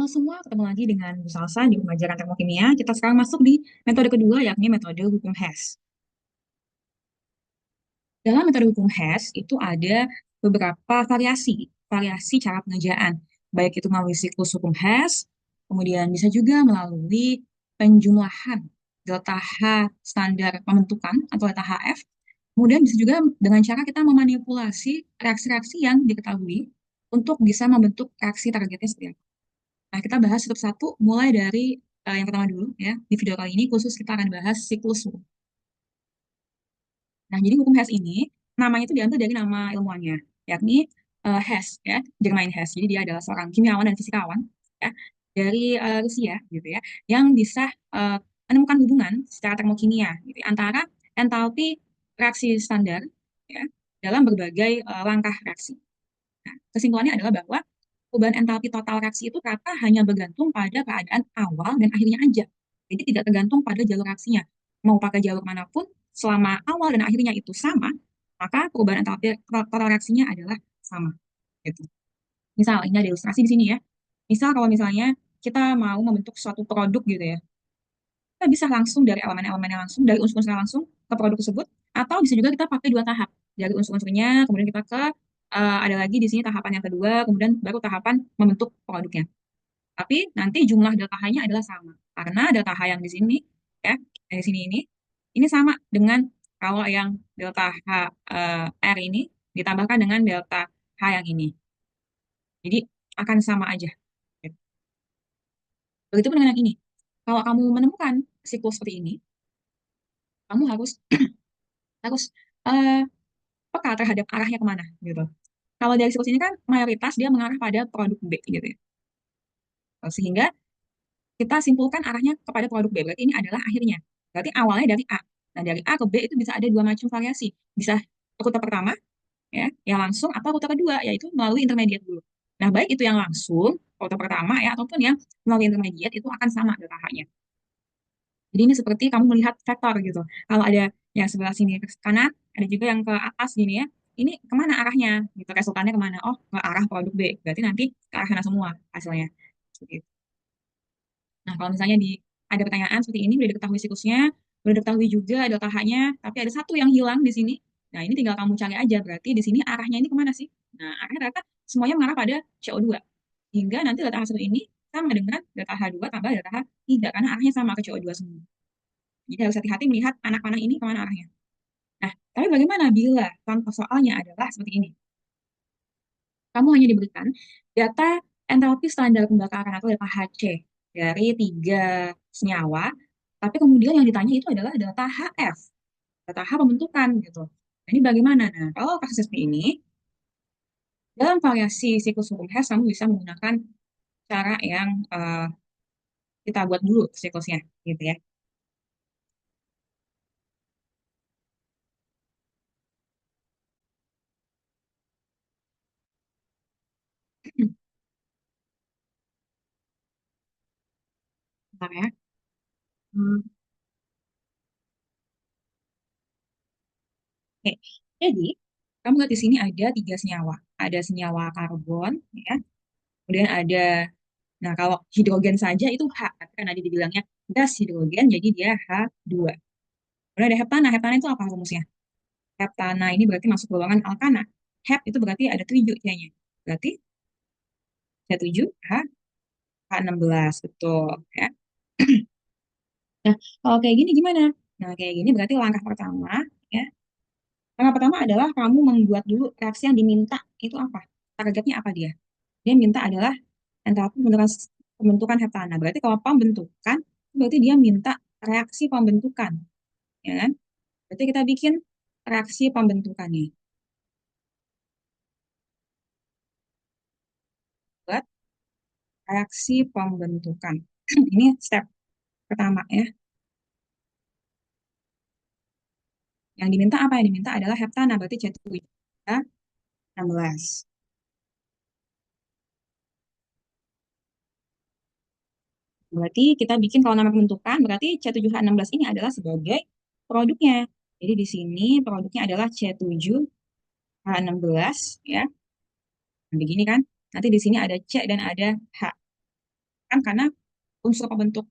Halo semua, ketemu lagi dengan Bu Salsa di pembelajaran termokimia. Kita sekarang masuk di metode kedua, yakni metode hukum Hess. Dalam metode hukum Hess itu ada beberapa variasi cara pengerjaan, baik itu melalui siklus hukum Hess, kemudian bisa juga melalui penjumlahan delta H standar pembentukan atau delta HF, kemudian bisa juga dengan cara kita memanipulasi reaksi-reaksi yang diketahui untuk bisa membentuk reaksi targetnya seperti apa. Nah, kita bahas satu-satu mulai dari yang pertama dulu ya. Di video kali ini khusus kita akan bahas siklus hukum. Nah, jadi hukum Hess ini namanya itu diambil dari nama ilmuannya, yakni Hess ya, Germain Hess. Jadi dia adalah seorang kimiawan dan fisikawan ya dari Rusia gitu ya, yang bisa menemukan hubungan secara termokimia gitu, ya, antara entalpi reaksi standar ya dalam berbagai langkah reaksi. Nah, kesimpulannya adalah bahwa perubahan entalpi total reaksi itu rata hanya bergantung pada keadaan awal dan akhirnya aja. Jadi tidak tergantung pada jalur reaksinya. Mau pakai jalur manapun, selama awal dan akhirnya itu sama, maka perubahan entalpi total reaksinya adalah sama. Gitu. Misal, ini ada ilustrasi di sini ya. Misal kalau misalnya kita mau membentuk suatu produk gitu ya, kita bisa langsung dari elemen-elemennya langsung, dari unsur-unsurnya langsung ke produk tersebut, atau bisa juga kita pakai dua tahap. Dari unsur-unsurnya, kemudian kita ke ada lagi di sini tahapan yang kedua, kemudian baru tahapan membentuk produknya. Tapi nanti jumlah delta H-nya adalah sama. Karena delta H yang di sini, ya, di sini ini sama dengan kalau yang delta H R ini ditambahkan dengan delta H yang ini. Jadi akan sama aja. Begitu dengan yang ini. Kalau kamu menemukan siklus seperti ini, kamu harus harus eh, peka terhadap arahnya kemana gitu. Kalau dari siklus ini kan mayoritas dia mengarah pada produk B gitu ya. Sehingga kita simpulkan arahnya kepada produk B. Berarti ini adalah akhirnya. Berarti awalnya dari A. Nah, dari A ke B itu bisa ada dua macam variasi. Bisa rute pertama, ya, yang langsung, atau rute kedua, yaitu melalui intermediate dulu. Nah, baik itu yang langsung, rute pertama, ya, ataupun yang melalui intermediate, itu akan sama delta H-nya. Jadi ini seperti kamu melihat vektor gitu. Kalau ada yang sebelah sini ke kanan, ada juga yang ke atas gini ya. Ini kemana arahnya? Gitu, resultannya kemana? Oh, ke arah produk B. Berarti nanti ke arah sana semua hasilnya. Seperti itu. Nah, kalau misalnya ada pertanyaan seperti ini, udah diketahui siklusnya, udah diketahui juga delta H-nya, tapi ada satu yang hilang di sini. Nah, ini tinggal kamu cari aja, berarti di sini arahnya ini kemana sih? Nah, arahnya ternyata semuanya mengarah pada CO2. Hingga nanti delta H1 ini sama dengan delta H2 tambah delta H3, karena arahnya sama ke CO2 semua. Jadi harus hati-hati melihat anak panah ini kemana arahnya. Nah, tapi bagaimana bila contoh soalnya adalah seperti ini? Kamu hanya diberikan data entalpi standar pembakaran atau data HC dari tiga senyawa, tapi kemudian yang ditanya itu adalah data HF, data H pembentukan gitu. Nah, ini bagaimana? Nah, kalau kasus seperti ini, dalam variasi siklus hukum Hess, kamu bisa menggunakan cara yang kita buat dulu siklusnya, gitu ya. Bentar ya. Hmm, Oke, jadi kamu lihat di sini ada tiga senyawa. Ada senyawa karbon, ya. Kemudian ada, nah kalau hidrogen saja itu H, kan tadi dibilangnya gas hidrogen, jadi dia H2. Kemudian ada heptana. Heptana itu apa rumusnya? Heptana ini berarti masuk golongan alkana. Hep itu berarti ada 7 C-nya. Berarti C7 H16, betul. Ya. Nah, kalau kayak gini gimana? Nah, kayak gini berarti langkah pertama, ya. Langkah pertama adalah kamu membuat dulu reaksi yang diminta itu apa? Targetnya apa dia? Dia minta adalah entalpi pembentukan heptana. Berarti kalau pembentukan, berarti dia minta reaksi pembentukan, ya kan? Berarti kita bikin reaksi pembentukannya. Buat reaksi pembentukan. Ini step pertama ya. Yang diminta apa? Yang diminta adalah heptana, berarti C7H16. Berarti kita bikin kalau nama pembentukan, berarti C7H16 ini adalah sebagai produknya. Jadi di sini produknya adalah C7H16 ya. Nah, begini kan. Nanti di sini ada C dan ada H. Kan karena unsur pembentuk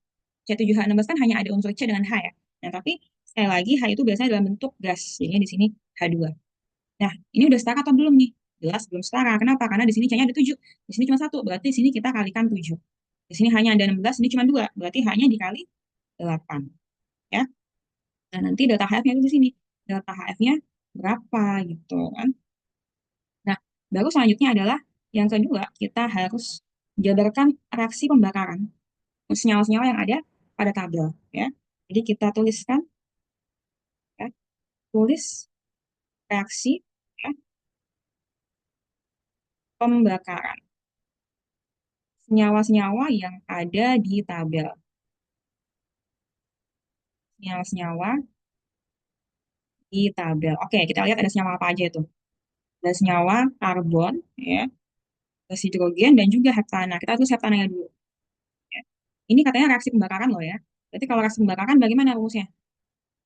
C7H16 kan hanya ada unsur C dengan H ya. Nah, tapi sekali lagi H itu biasanya dalam bentuk gas. Jadinya di sini H2. Nah, ini udah setara atau belum nih? Jelas belum setara. Kenapa? Karena di sini C-nya ada 7. Di sini cuma satu. Berarti di sini kita kalikan 7. Di sini hanya ada 16, ini cuma 2. Berarti H-nya dikali 8. Ya. Nah, nanti delta HF-nya itu di sini. Delta HF-nya berapa gitu kan. Nah, baru selanjutnya adalah yang kedua, kita harus jabarkan reaksi pembakaran senyawa-senyawa yang ada pada tabel ya. Jadi kita tuliskan ya, tulis reaksi ya, pembakaran senyawa-senyawa yang ada di tabel. Senyawa-senyawa di tabel. Oke, kita lihat ada senyawa apa aja itu. Ada senyawa karbon ya, gas hidrogen dan juga heptana. Kita tulis heptananya dulu. Ya. Ini katanya reaksi pembakaran loh ya. Berarti kalau reaksi pembakaran bagaimana rumusnya?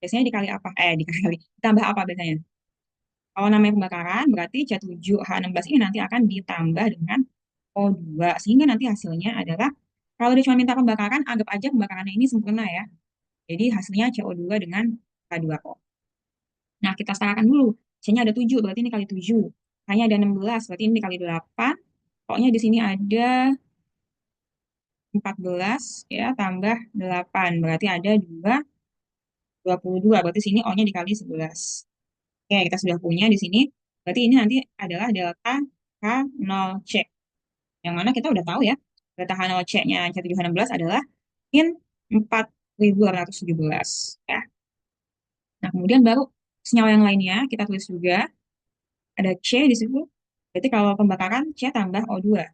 Biasanya dikali apa? Dikali. Ditambah apa biasanya? Kalau namanya pembakaran, berarti C7H16 ini nanti akan ditambah dengan O2. Sehingga nanti hasilnya adalah, kalau dia cuma minta pembakaran, anggap aja pembakarannya ini sempurna ya. Jadi hasilnya CO2 dengan H2O. Nah, kita setarakan dulu. C-nya ada 7, berarti ini kali 7. Hanya ada 16, berarti ini kali 8. Pokoknya di sini ada 14, ya, tambah 8. Berarti ada 22. Berarti sini O-nya dikali 11. Oke, kita sudah punya di sini. Berarti ini nanti adalah delta H0C. Yang mana kita udah tahu ya, delta H0C-nya C7H16 adalah min 4.817. Ya. Nah, kemudian baru senyawa yang lainnya kita tulis juga. Ada C di situ. Berarti kalau pembakaran C tambah O2.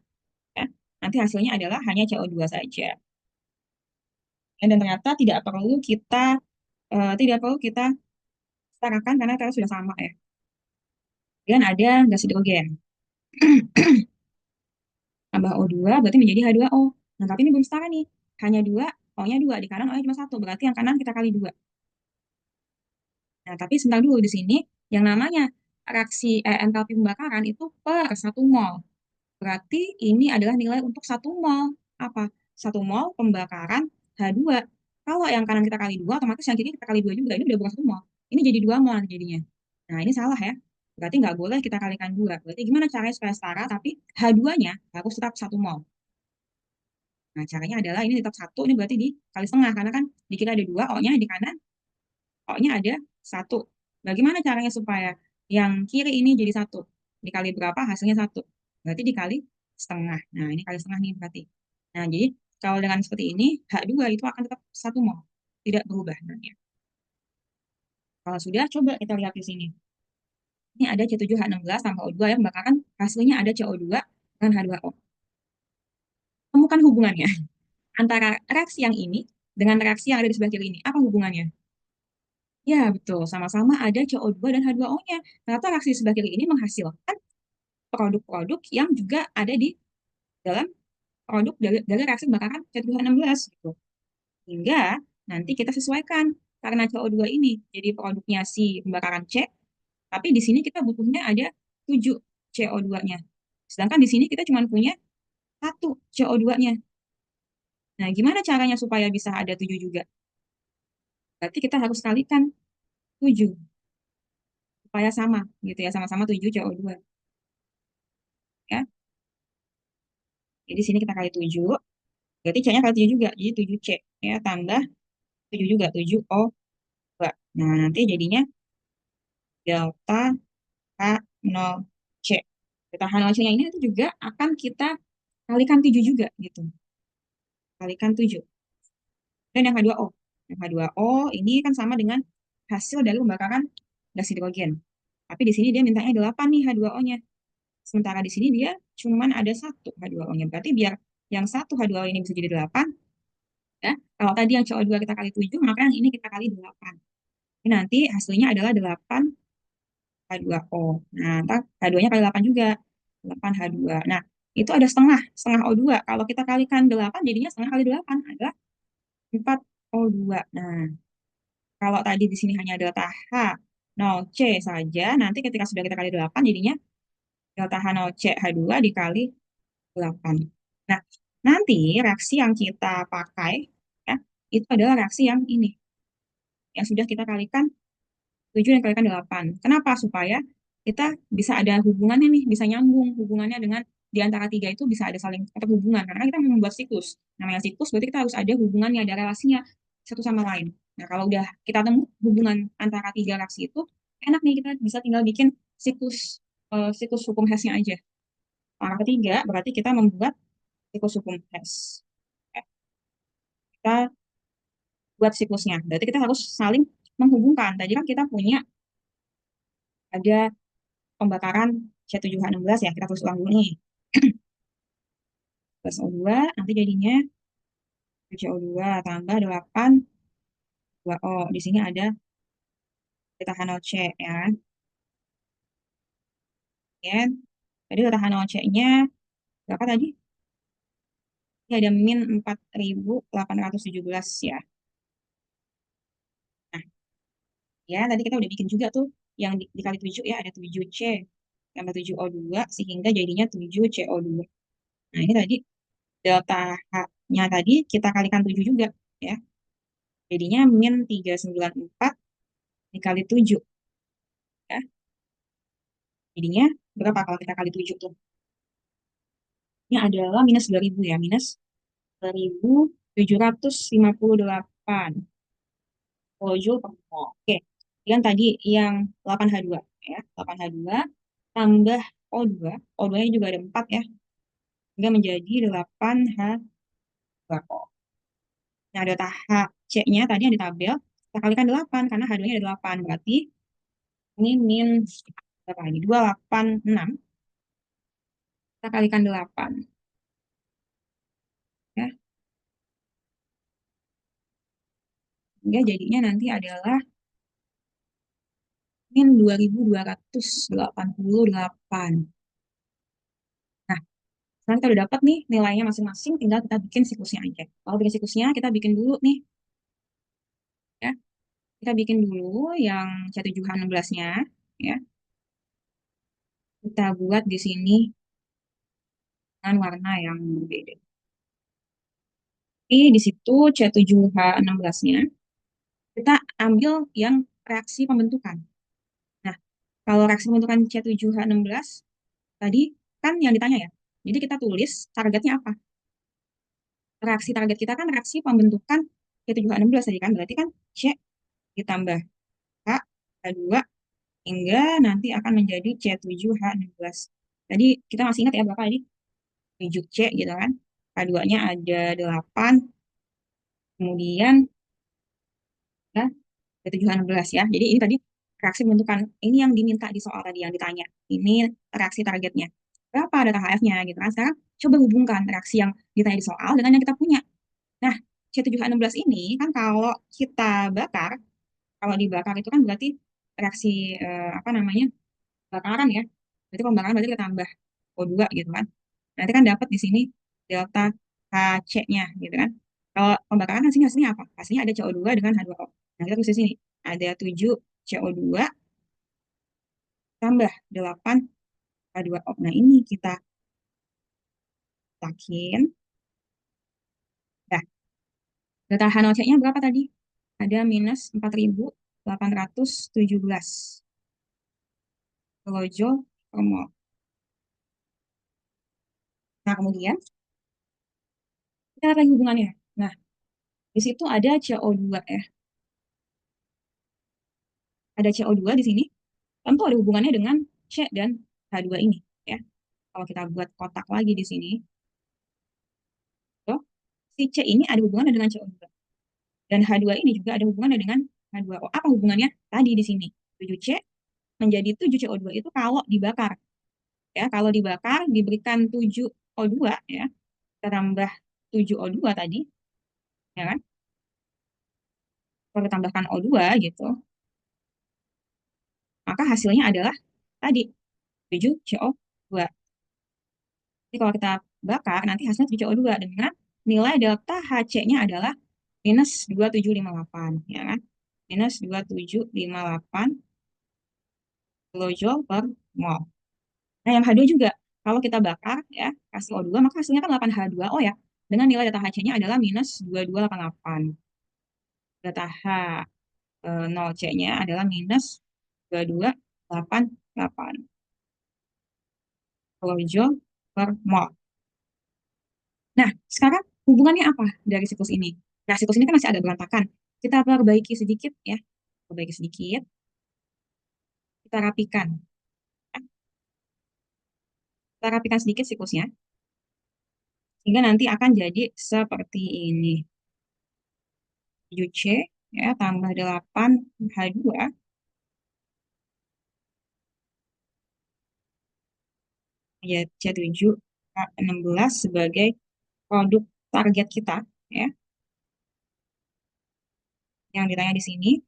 Ya. Nanti hasilnya adalah hanya CO2 saja. Dan ternyata tidak perlu kita setarakan karena kita sudah sama ya. Dan ada gas hidrogen. Tambah O2 berarti menjadi H2O. Nah, tapi ini belum setara nih. Hanya 2, O-nya 2. Di kanan O-nya cuma 1. Berarti yang kanan kita kali 2. Nah, tapi sebentar dulu di sini. Yang namanya entalpi pembakaran itu per 1 mol. Berarti ini adalah nilai untuk 1 mol. Apa? 1 mol pembakaran H2. Kalau yang kanan kita kali 2, otomatis yang kiri kita kali 2 juga. Ini udah bukan 1 mol. Ini jadi 2 mol nanti jadinya. Nah, ini salah ya. Berarti nggak boleh kita kalikan 2. Berarti gimana caranya supaya setara, tapi H2-nya harus tetap 1 mol. Nah, caranya adalah ini tetap 1, ini berarti dikali setengah. Karena kan di kiri ada 2, O-nya di kanan, O-nya ada 1. Bagaimana caranya supaya yang kiri ini jadi 1? Dikali berapa, hasilnya 1. Berarti dikali setengah. Nah, ini kali setengah nih berarti. Nah, jadi kalau dengan seperti ini, H2 itu akan tetap 1 mol. Tidak berubah. Nah, ya. Kalau sudah, coba kita lihat di sini. Ini ada C7H16 tambah O2 ya, pembakaran hasilnya ada CO2 dengan H2O. Temukan hubungannya antara reaksi yang ini dengan reaksi yang ada di sebelah kiri ini. Apa hubungannya? Ya, betul. Sama-sama ada CO2 dan H2O-nya. Ternyata reaksi di sebelah kiri ini menghasilkan produk-produk yang juga ada di dalam produk dari reaksi pembakaran C2H16 gitu. Hingga nanti kita sesuaikan karena CO2 ini jadi produknya si pembakaran C, tapi di sini kita butuhnya ada 7 CO2-nya. Sedangkan di sini kita cuma punya 1 CO2-nya. Nah, gimana caranya supaya bisa ada 7 juga? Berarti kita harus kalikan 7 supaya sama gitu ya, sama-sama 7 CO2 ya. Jadi di sini kita kali 7, berarti C-nya kali 7 juga, jadi 7C ya, tambah 7 juga, 7O2. Nah, nanti jadinya delta H0C. Delta H0C-nya ini nanti juga akan kita kalikan 7 juga gitu. Kalikan 7. Dan yang H2O. Yang H2O ini kan sama dengan hasil dari pembakaran gas hidrogen. Tapi di sini dia mintanya 8 nih H2O-nya. Sementara di sini dia cuma ada 1 H2O-nya. Berarti biar yang 1 H2O ini bisa jadi 8, ya. Kalau tadi yang CO2 kita kali 7, maka yang ini kita kali 8. Ini nanti hasilnya adalah 8 H2O. Nah, ntar H2-nya kali 8 juga. 8 H2. Nah, itu ada setengah O2. Kalau kita kalikan 8, jadinya setengah kali 8 adalah 4 O2. Nah, kalau tadi di sini hanya delta H0C saja, nanti ketika sudah kita kali 8, jadinya delta H0C H2 dikali 8. Nah, nanti Berarti reaksi yang kita pakai ya, itu adalah reaksi yang ini, yang sudah kita kalikan 7 dan kalikan 8. Kenapa? Supaya kita bisa ada hubungannya nih, bisa nyambung hubungannya dengan di antara tiga itu bisa ada saling terhubungan. Karena kita mau membuat siklus. Namanya siklus berarti kita harus ada hubungannya, ada relasinya satu sama lain. Nah, kalau udah kita temu hubungan antara tiga reaksi itu, enak nih kita bisa tinggal bikin siklus siklus hukum Hess-nya aja. Langkah ketiga berarti kita membuat siklus hukum Hess. Ya, kita buat siklusnya. Berarti kita harus saling menghubungkan. Tadi kan kita punya ada pembakaran C7H16 ya, kita tulis ulang dulu nih. Plus O2, nanti jadinya CO2 tambah 8, 2O. Di sini ada beta HNO-C ya. Ya. Jadi beta HNO-C-nya berapa tadi? Ini ada min 4.817 ya. Nah, ya tadi kita udah bikin juga tuh yang dikali 7 ya, ada 7C tambah 7O2 sehingga jadinya 7CO2. Nah, ini tadi delta H-nya tadi kita kalikan 7 juga ya. Jadinya min 394 dikali 7 ya. Jadinya berapa kalau kita kali 7 tuh? Ini adalah minus 2.000 ya, minus 2.758 kilojoule per mol. Oke, yang tadi yang 8H2 ya, 8H2 tambah O2, O2-nya juga ada 4 ya, hingga menjadi 8H2O. Nah, delta HC-nya tadi yang di tabel, kita kalikan 8, karena H2-nya ada 8, berarti ini min berapa ini? 286, kita kalikan 8. Ya, hingga jadinya nanti adalah min 2.288. Nah, sekarang kita udah dapat nih nilainya masing-masing, tinggal kita bikin siklusnya aja. Kalau bikin siklusnya, kita bikin dulu nih. Ya, kita bikin dulu yang C7H16-nya. Ya, kita buat di sini dengan warna yang berbeda. Jadi di situ C7H16-nya, kita ambil yang reaksi pembentukan. Nah, kalau reaksi pembentukan C7H16, tadi kan yang ditanya ya. Jadi kita tulis targetnya apa? Reaksi target kita kan reaksi pembentukan C7H16 tadi kan. Berarti kan C ditambah H, H2, hingga nanti akan menjadi C7H16. Tadi kita masih ingat ya berapa tadi? 7C gitu kan. H2-nya ada 8, kemudian ya, C7H16 ya. Jadi ini tadi reaksi pembentukan. Ini yang diminta di soal tadi yang ditanya. Ini reaksi targetnya. Berapa data HF-nya gitu kan. Sekarang coba hubungkan reaksi yang ditanya di soal dengan yang kita punya. Nah, C7H16 ini kan kalau kita bakar, kalau dibakar itu kan berarti reaksi apa namanya? Bakaran ya. Berarti pembakaran berarti kita tambah O2 gitu kan. Nanti kan dapat di sini delta HC-nya gitu kan. Kalau pembakaran hasilnya apa? Hasilnya ada CO2 dengan H2O. Nah, kita tulis di sini. Ada 7 CO2 tambah 8 H2O. Nah, ini kita yakin. Nah, delta HNO-C-nya berapa tadi? Ada minus 4.817 kilojoule per mol. Nah, kemudian kita lihat lagi hubungannya. Nah, di situ ada CO2 ya. Ada CO2 di sini. Tentu ada hubungannya dengan C dan H2 ini ya. Kalau kita buat kotak lagi di sini, tuh, si C ini ada hubungannya dengan CO2. Dan H2 ini juga ada hubungannya dengan H2O. Apa hubungannya? Tadi di sini. 7C menjadi 7CO2 itu kalau dibakar. Ya, kalau dibakar diberikan 7O2 ya. Kita tambah 7O2 tadi, ya kan? Kalau ditambahkan O2 gitu, maka hasilnya adalah tadi 7CO2. Jadi kalau kita bakar, nanti hasilnya 7CO2 dengan nilai delta HC-nya adalah minus 2758, ya kan? Minus 2758 kilojoule per mol. Nah, yang H2 juga, kalau kita bakar, ya, kasih O2, maka hasilnya kan 8H2O ya. dengan nilai data HC-nya adalah minus 2288. Data H 0C-nya adalah minus 2288 kilojoule per mol. Nah, sekarang hubungannya apa dari siklus ini? Nah, siklus ini kan masih agak berantakan. Kita perbaiki sedikit ya. Perbaiki sedikit, kita rapikan. Kita rapikan sedikit siklusnya, sehingga nanti akan jadi seperti ini. 7C ya, tambah 8H2 ya, C7 16 sebagai produk target kita ya, yang ditanya di sini.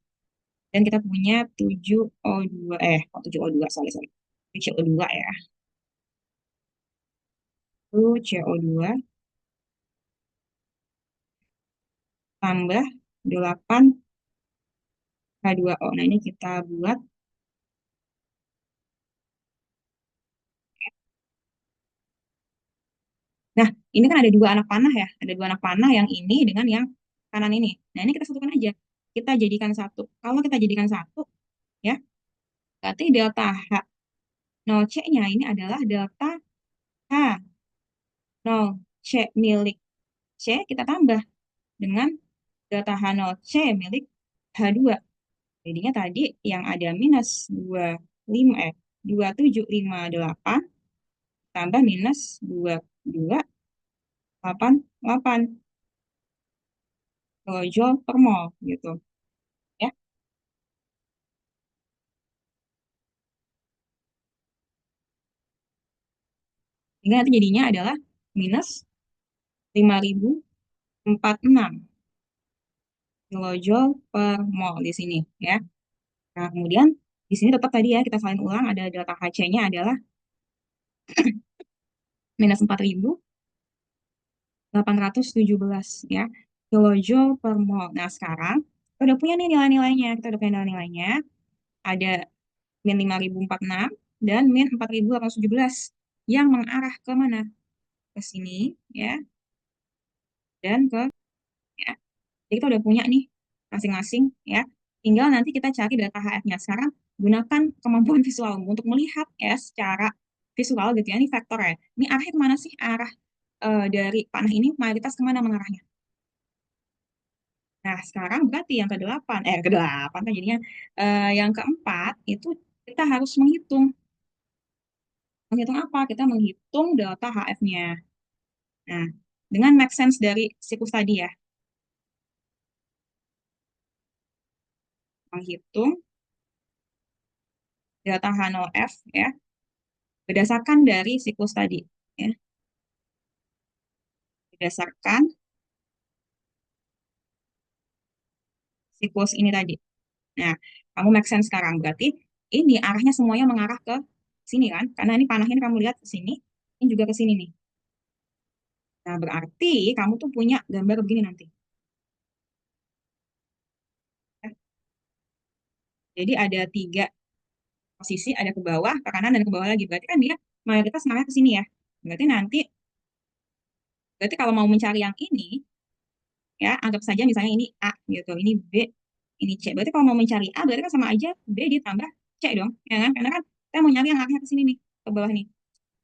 Dan kita punya 7O2, kok 7O2, sorry, sorry. CO2 ya. Itu CO2 tambah 8H2O. Nah, ini kita buat. Nah, ini kan ada dua anak panah ya. Ada dua anak panah, yang ini dengan yang kanan ini. Nah, ini kita satukan aja. Kita jadikan satu. Kalau kita jadikan satu, ya, berarti delta H 0C-nya ini adalah delta H 0C milik C, kita tambah dengan delta H 0C milik H2. Jadinya tadi yang ada minus 2758 tambah minus 2288 kilojoule per mol gitu ya. Sehingga nanti jadinya adalah minus 5046 kilojoule per mol di sini ya. Nah, kemudian di sini tetap tadi ya, kita salin ulang, ada delta HC-nya adalah minus 4817 ya, kilojoule per mol. Nah, sekarang kita udah punya nih nilai-nilainya. Kita udah punya nilai-nilainya. Ada min 5046 dan min 4817 yang mengarah ke mana? Ke sini ya, dan ke ya. Jadi kita udah punya nih masing-masing ya. Tinggal nanti kita cari data HF-nya. Sekarang gunakan kemampuan visual untuk melihat ya secara visual gitu ya. Ini vektornya. Ini arahnya kemana sih? Arah dari panah ini mayoritas kemana mengarahnya? Nah, sekarang berarti yang ke-8, ke-8 kan jadinya yang keempat itu kita harus menghitung. Menghitung apa? Kita menghitung delta HF-nya. Nah, dengan make sense dari siklus tadi ya. Menghitung delta H0F ya, berdasarkan dari siklus tadi. Ya. Berdasarkan siklus ini tadi. Nah, kamu make sense sekarang. Berarti ini arahnya semuanya mengarah ke sini kan? Karena ini panahnya kamu lihat ke sini, ini juga ke sini nih. Nah, berarti kamu tuh punya gambar begini nanti. Ya. Jadi ada tiga posisi, ada ke bawah, ke kanan, dan ke bawah lagi. Berarti kan dia mayoritas mengarah ke sini ya. Berarti nanti, berarti kalau mau mencari yang ini, ya anggap saja misalnya ini A gitu, ini B, ini C. Berarti kalau mau mencari A, berarti kan sama aja B ditambah C dong, ya kan? Karena kan kita mau nyari yang arahnya ke sini nih, ke bawah nih.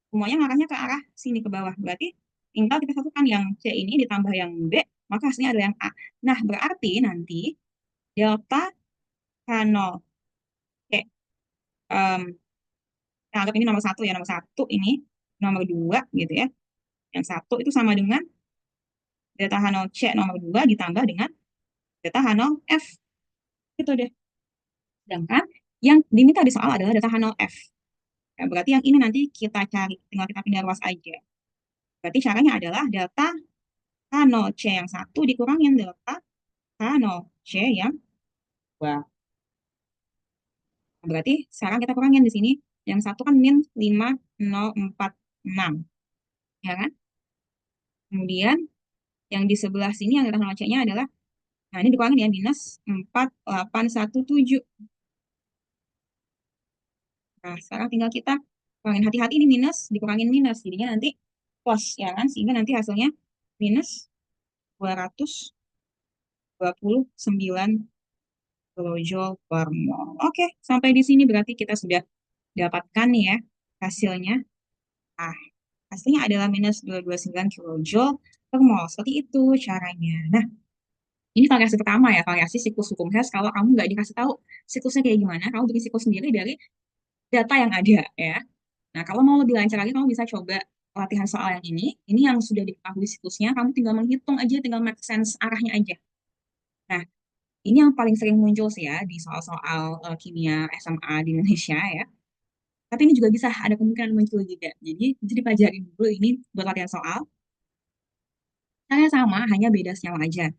Semuanya arahnya ke arah sini ke bawah. Berarti tinggal kita satukan yang C ini ditambah yang B, maka hasilnya adalah yang A. Nah, berarti nanti delta H0 C, kita anggap ini nomor satu ya, nomor satu ini, nomor dua gitu ya. Yang satu itu sama dengan delta H0C nomor dua ditambah dengan delta H0F. Gitu deh. Sedangkan yang diminta di soal adalah delta H0F. Ya, berarti yang ini nanti kita cari, tinggal kita pindah ruas aja. Berarti caranya adalah delta H0C yang satu dikurangin delta H0C yang dua. Nah, berarti sekarang kita kurangin di sini. Yang satu kan min 5046. Ya kan? Kemudian yang di sebelah sini yang delta H0C-nya adalah, nah ini dikurangin ya, minus 4817. Nah, sekarang tinggal kita kurangin, hati-hati ini minus, dikurangin minus. Jadinya nanti plus, ya kan? Sehingga nanti hasilnya minus 229 kilojoule per mol. Oke, sampai di sini berarti kita sudah dapatkan nih ya hasilnya. Ah, hasilnya adalah minus 229 kilojoule per mol. Seperti itu caranya. Nah, ini variasi pertama ya, variasi siklus hukum Hess. Kalau kamu nggak dikasih tahu siklusnya kayak gimana, kamu bikin siklus sendiri dari data yang ada ya. Nah, kalau mau lebih lancar lagi, kamu bisa coba latihan soal yang ini. Ini yang sudah diketahui siklusnya, kamu tinggal menghitung aja, tinggal make sense arahnya aja. Nah, ini yang paling sering muncul sih ya di soal-soal kimia SMA di Indonesia ya. Tapi ini juga bisa ada kemungkinan muncul juga. Jadi pelajari dulu ini buat latihan soal. Caranya sama, hanya beda senyawa aja.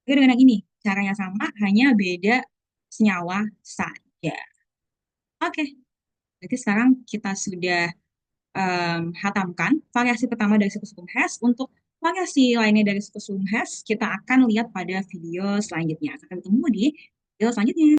Tapi dengan yang ini, caranya sama, hanya beda senyawa saja. Oke, berarti sekarang kita sudah hatamkan variasi pertama dari siklus hukum Hess. Untuk variasi lainnya dari siklus hukum Hess, kita akan lihat pada video selanjutnya. Sampai ketemu di video selanjutnya.